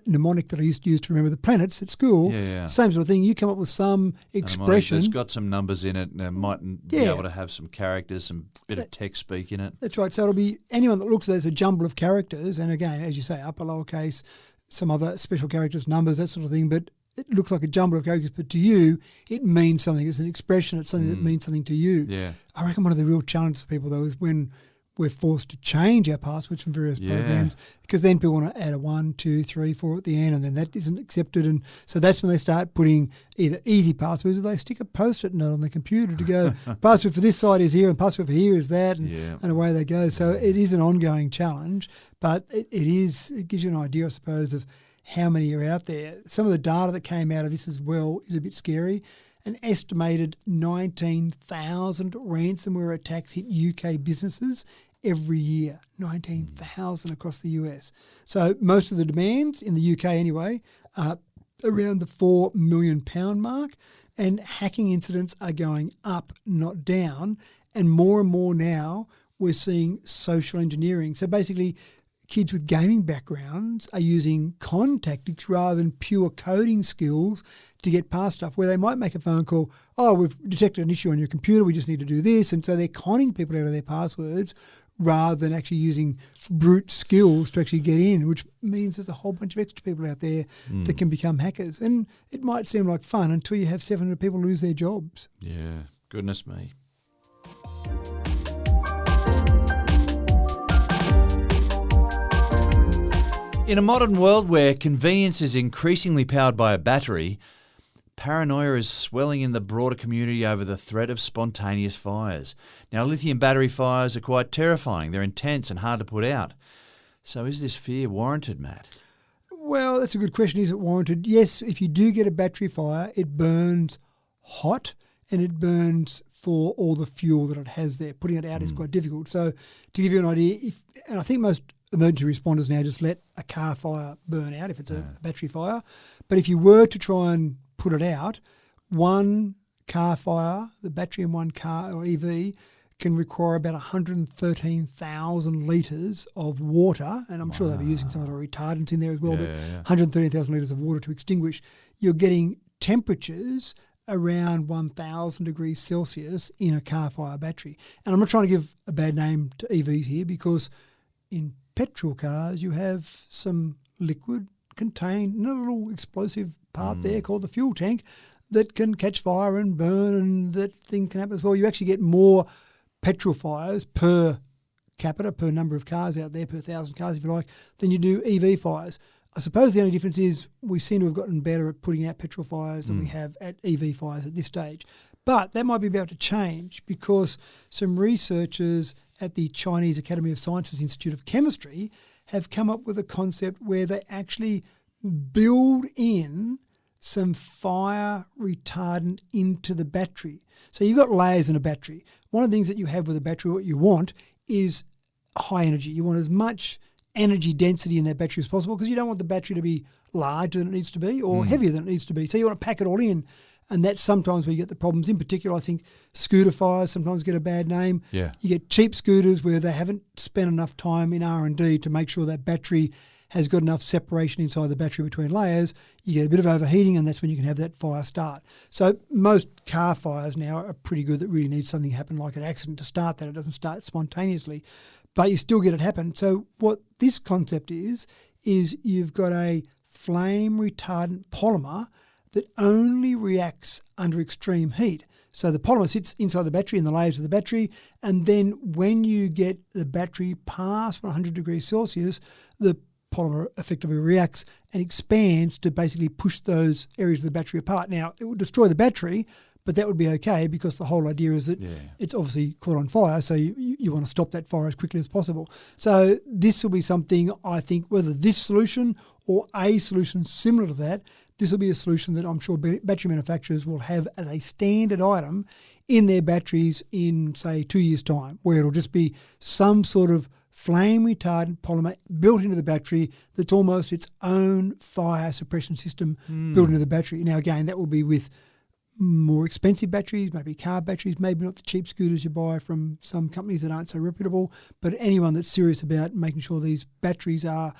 mnemonic that I used to use to remember the planets at school. Yeah. Same sort of thing. You come up with some expression. It's got some numbers in it and might be able to have some characters, some bit of text speak in it. That's right. So it'll be anyone that looks at it as a jumble of characters. And again, as you say, upper, lowercase, some other special characters, numbers, that sort of thing. But it looks like a jumble of characters. But to you, it means something. It's an expression. It's something that means something to you. Yeah. I reckon one of the real challenges for people, though, is when we're forced to change our passwords from various programs, because then people want to add a 1, 2, 3, 4 at the end, and then that isn't accepted. And so that's when they start putting either easy passwords, or they stick a post-it note on their computer to go, password for this site is here and password for here is that, and away they go. So it is an ongoing challenge, but it gives you an idea, I suppose, of how many are out there. Some of the data that came out of this as well is a bit scary. An estimated 19,000 ransomware attacks hit UK businesses every year, 19,000 across the US. So most of the demands in the UK anyway are around the £4 million mark, and hacking incidents are going up, not down. And more now we're seeing social engineering. So basically kids with gaming backgrounds are using con tactics rather than pure coding skills to get past stuff, where they might make a phone call, oh, we've detected an issue on your computer, we just need to do this. And so they're conning people out of their passwords rather than actually using brute skills to actually get in, which means there's a whole bunch of extra people out there that can become hackers. And it might seem like fun until you have 700 people lose their jobs. Yeah, goodness me. In a modern world where convenience is increasingly powered by a battery, paranoia is swelling in the broader community over the threat of spontaneous fires. Now, lithium battery fires are quite terrifying. They're intense and hard to put out. So is this fear warranted, Matt? Well, that's a good question. Is it warranted? Yes, if you do get a battery fire, it burns hot and it burns for all the fuel that it has there. Putting it out is quite difficult. So to give you an idea, and I think most emergency responders now just let a car fire burn out if it's a battery fire. But if you were to try and put it out, one car fire, the battery in one car or EV, can require about 113,000 litres of water, and I'm sure they'll be using some of the retardants in there as well, but 113,000 litres of water to extinguish. You're getting temperatures around 1,000 degrees Celsius in a car fire battery. And I'm not trying to give a bad name to EVs here, because in petrol cars you have some liquid contained in a little explosive part there called the fuel tank that can catch fire and burn, and that thing can happen as well. You actually get more petrol fires per capita, per number of cars out there, per 1,000 cars if you like, than you do EV fires. I suppose the only difference is we seem to have gotten better at putting out petrol fires than we have at EV fires at this stage. But that might be about to change, because some researchers at the Chinese Academy of Sciences Institute of Chemistry have come up with a concept where they actually build in some fire retardant into the battery. So you've got layers in a battery. One of the things that you have with a battery, what you want is high energy. You want as much energy density in that battery as possible, because you don't want the battery to be larger than it needs to be or heavier than it needs to be. So you want to pack it all in. And that's sometimes where you get the problems. In particular, I think scooter fires sometimes get a bad name. Yeah. You get cheap scooters where they haven't spent enough time in R&D to make sure that battery has got enough separation inside the battery between layers. You get a bit of overheating, and that's when you can have that fire start. So most car fires now are pretty good, that really need something to happen, like an accident to start that. It doesn't start spontaneously, but you still get it happen. So what this concept is you've got a flame retardant polymer that only reacts under extreme heat. So the polymer sits inside the battery in the layers of the battery, and then when you get the battery past 100 degrees Celsius, the polymer effectively reacts and expands to basically push those areas of the battery apart. Now, it would destroy the battery, but that would be okay, because the whole idea is that it's obviously caught on fire, so you want to stop that fire as quickly as possible. So this will be something, I think, whether this solution or a solution similar to that, this will be a solution that I'm sure battery manufacturers will have as a standard item in their batteries in, say, 2 years' time, where it'll just be some sort of flame retardant polymer built into the battery that's almost its own fire suppression system built into the battery. Now, again, that will be with more expensive batteries, maybe car batteries, maybe not the cheap scooters you buy from some companies that aren't so reputable, but anyone that's serious about making sure these batteries are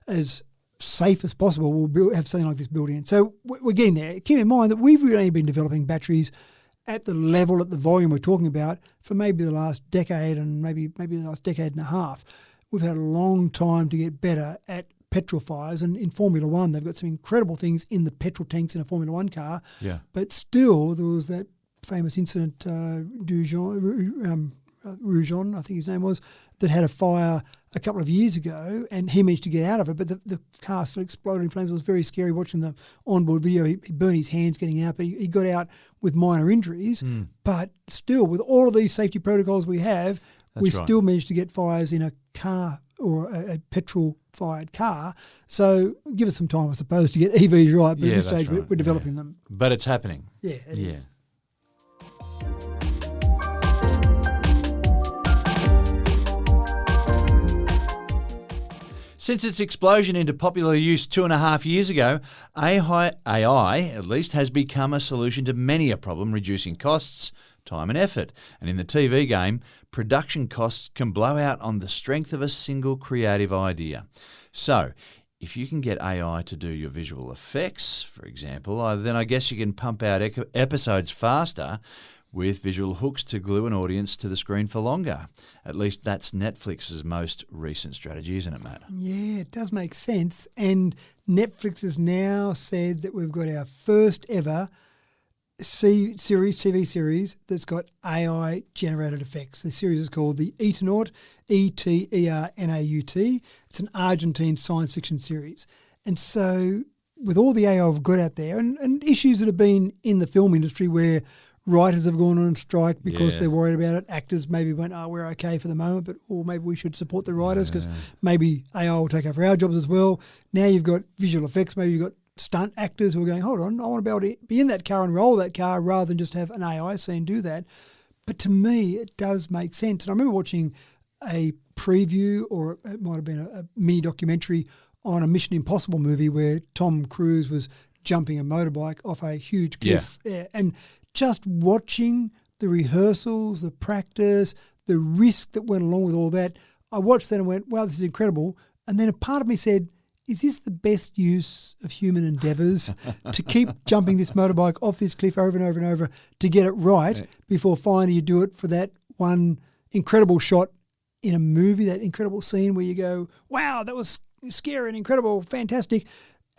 as safe as possible will have something like this built in. So we're getting there. Keep in mind that we've really been developing batteries at the level, at the volume we're talking about for maybe the last decade and maybe the last decade and a half. We've had a long time to get better at petrol fires, and in Formula One they've got some incredible things in the petrol tanks in a Formula One car. Yeah. But still, there was that famous incident, Roujon, I think his name was, that had a fire a couple of years ago, and he managed to get out of it, but the car still exploded in flames. It was very scary watching the onboard video. He burned his hands getting out, but he got out with minor injuries. But still, with all of these safety protocols we have, we still managed to get fires in a car or a petrol-fired car. So give us some time, I suppose, to get EVs right. But at this stage, we're developing them. But it's happening. Yeah, it is. Since its explosion into popular use 2.5 years ago, AI at least has become a solution to many a problem, reducing costs, time and effort. And in the TV game, production costs can blow out on the strength of a single creative idea. So, if you can get AI to do your visual effects, for example, then I guess you can pump out episodes faster with visual hooks to glue an audience to the screen for longer. At least that's Netflix's most recent strategy, isn't it, Matt? Yeah, it does make sense. And Netflix has now said that we've got our first ever TV series that's got AI-generated effects. The series is called The Eternaut, Eternaut. It's an Argentine science fiction series. And so with all the AI we've got out there and issues that have been in the film industry where writers have gone on strike because they're worried about it. Actors maybe went, we're okay for the moment, or maybe we should support the writers because maybe AI will take over our jobs as well. Now you've got visual effects. Maybe you've got stunt actors who are going, hold on, I want to be able to be in that car and roll that car rather than just have an AI scene do that. But to me, it does make sense. And I remember watching a preview, or it might have been a mini documentary on a Mission Impossible movie where Tom Cruise was jumping a motorbike off a huge cliff. And just watching the rehearsals, the practice, the risk that went along with all that, I watched that and went, wow, this is incredible. And then a part of me said, is this the best use of human endeavours to keep jumping this motorbike off this cliff over and over and over to get it right before finally you do it for that one incredible shot in a movie, that incredible scene where you go, wow, that was scary and incredible, fantastic.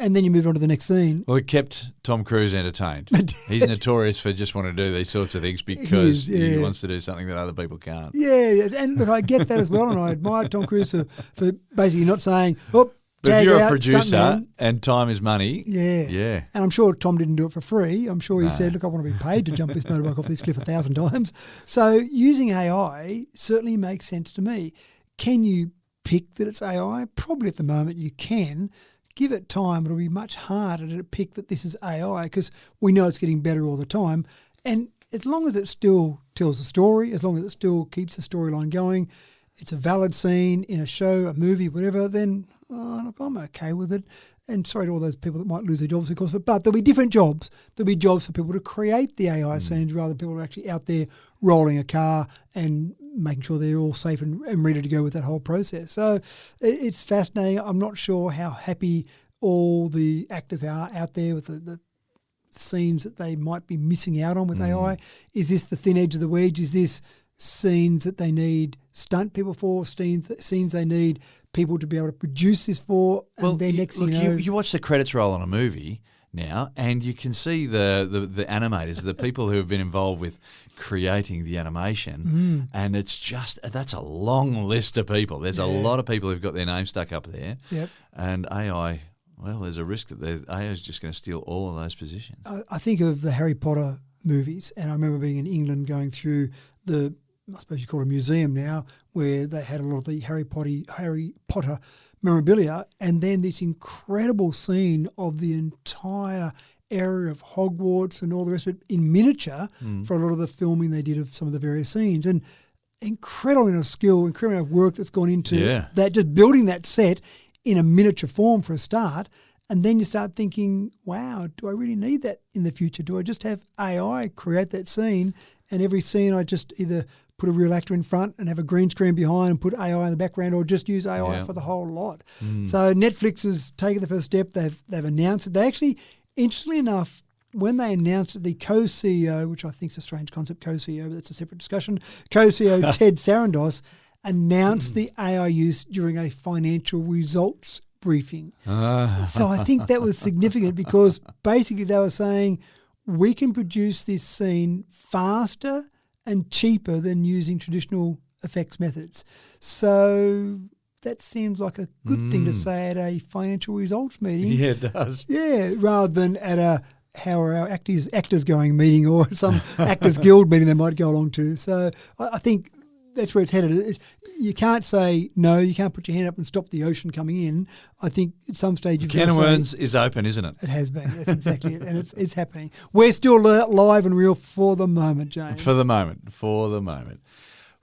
And then you move on to the next scene. Well, it kept Tom Cruise entertained. He's notorious for just wanting to do these sorts of things because he wants to do something that other people can't. Yeah, and look, I get that as well, and I admire Tom Cruise for basically not saying, oh, but if you're a producer and time is money, yeah. And I'm sure Tom didn't do it for free. I'm sure he said, look, I want to be paid to jump this motorbike off this cliff 1,000 times. So using AI certainly makes sense to me. Can you pick that it's AI? Probably at the moment you can. Give it time, it'll be much harder to pick that this is AI because we know it's getting better all the time. And as long as it still tells a story, as long as it still keeps the storyline going, it's a valid scene in a show, a movie, whatever, then look, I'm okay with it. And sorry to all those people that might lose their jobs because of it, but there'll be different jobs. There'll be jobs for people to create the AI scenes rather than people who are actually out there rolling a car and making sure they're all safe and ready to go with that whole process. So it's fascinating. I'm not sure how happy all the actors are out there with the scenes that they might be missing out on with AI. Is this the thin edge of the wedge? Is this scenes that they need stunt people for, scenes they need people to be able to produce this for? And then next thing you watch the credits roll on a movie now and you can see the animators, the people who have been involved with creating the animation, and it's just, that's a long list of people. There's a lot of people who've got their name stuck up there. And AI, well, there's a risk that AI is just going to steal all of those positions. I think of the Harry Potter movies, and I remember being in England going through the, I suppose you call it a museum now, where they had a lot of the Harry Potter memorabilia, and then this incredible scene of the entire area of Hogwarts and all the rest of it in miniature for a lot of the filming they did of some of the various scenes. And incredible amount of skill, incredible amount of work that's gone into that, just building that set in a miniature form for a start. And then you start thinking, wow, do I really need that in the future? Do I just have AI create that scene, and every scene I just either put a real actor in front and have a green screen behind and put AI in the background, or just use AI for the whole lot? So Netflix has taken the first step. They've announced it. They actually, interestingly enough, when they announced it, the co-CEO, which I think is a strange concept, co-CEO, but that's a separate discussion, co-CEO Ted Sarandos announced the AI use during a financial results briefing. So I think that was significant because basically they were saying we can produce this scene faster and cheaper than using traditional effects methods. So that seems like a good thing to say at a financial results meeting. Yeah, it does. Yeah, rather than at a how are our actors going meeting or some actors guild meeting they might go along to. So I think that's where it's headed. You can't say no, you can't put your hand up and stop the ocean coming in. I think at some stage you've got to say... Can of worms is open, isn't it? It has been. That's exactly it. And it's happening. We're still live and real for the moment, James. For the moment.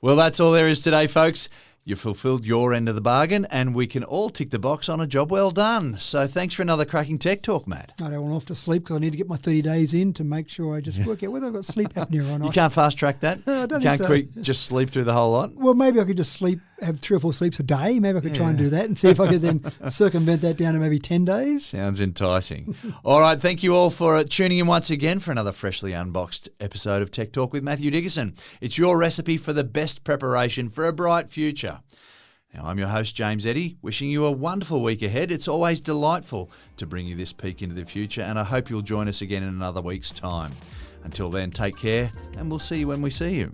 Well, that's all there is today, folks. You've fulfilled your end of the bargain, and we can all tick the box on a job well done. So thanks for another cracking tech talk, Matt. I don't want off to sleep because I need to get my 30 days in to make sure I just work out whether I've got sleep apnea or not. You can't fast track that? I don't you think can't so. just sleep through the whole lot? Well, maybe I could just have 3 or 4 sleeps a day. Maybe I could try and do that and see if I could then circumvent that down to maybe 10 days. Sounds enticing. All right, thank you all for tuning in once again for another freshly unboxed episode of Tech Talk with Matthew Dickerson. It's your recipe for the best preparation for a bright future. Now, I'm your host, James Eddy, wishing you a wonderful week ahead. It's always delightful to bring you this peek into the future, and I hope you'll join us again in another week's time. Until then, take care, and we'll see you when we see you.